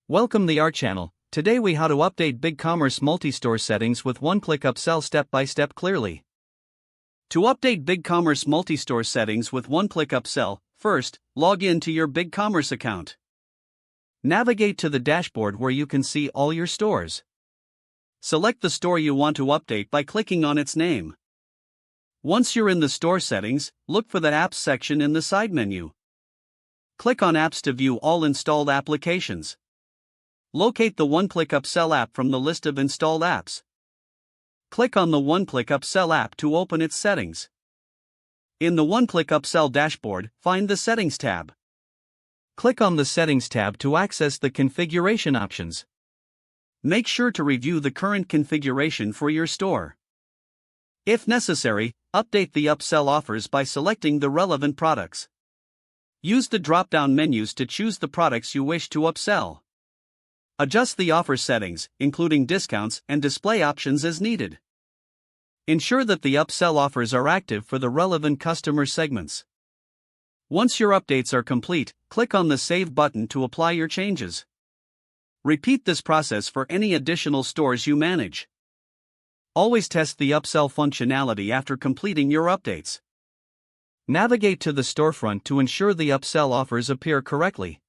Welcome to our channel. Today we how to update BigCommerce multi-store settings with one-click upsell step-by-step clearly. To update BigCommerce multi-store settings with one-click upsell, first, log in to your BigCommerce account. Navigate to the dashboard where you can see all your stores. Select the store you want to update by clicking on its name. Once you're in the store settings, look for the Apps section in the side menu. Click on Apps to view all installed applications. Locate the One-Click Upsell app from the list of installed apps. Click on the One-Click Upsell app to open its settings. In the One-Click Upsell dashboard, find the Settings tab. Click on the Settings tab to access the configuration options. Make sure to review the current configuration for your store. If necessary, update the upsell offers by selecting the relevant products. Use the drop-down menus to choose the products you wish to upsell. Adjust the offer settings, including discounts and display options as needed. Ensure that the upsell offers are active for the relevant customer segments. Once your updates are complete, click on the Save button to apply your changes. Repeat this process for any additional stores you manage. Always test the upsell functionality after completing your updates. Navigate to the storefront to ensure the upsell offers appear correctly.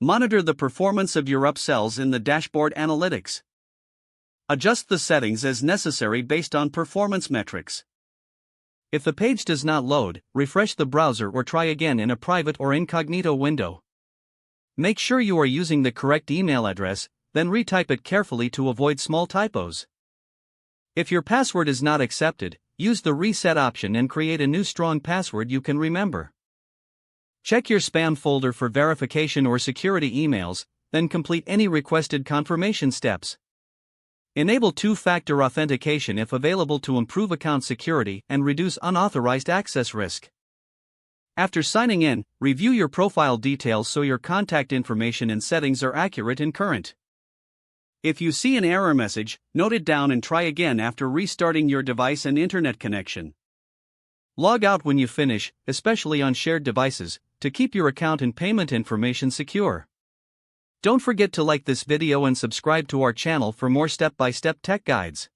Monitor the performance of your upsells in the dashboard analytics. Adjust the settings as necessary based on performance metrics. If the page does not load, refresh the browser or try again in a private or incognito window. Make sure you are using the correct email address, then retype it carefully to avoid small typos. If your password is not accepted, use the reset option and create a new strong password you can remember. Check your spam folder for verification or security emails, then complete any requested confirmation steps. Enable two-factor authentication if available to improve account security and reduce unauthorized access risk. After signing in, review your profile details so your contact information and settings are accurate and current. If you see an error message, note it down and try again after restarting your device and internet connection. Log out when you finish, especially on shared devices, to keep your account and payment information secure. Don't forget to like this video and subscribe to our channel for more step-by-step tech guides.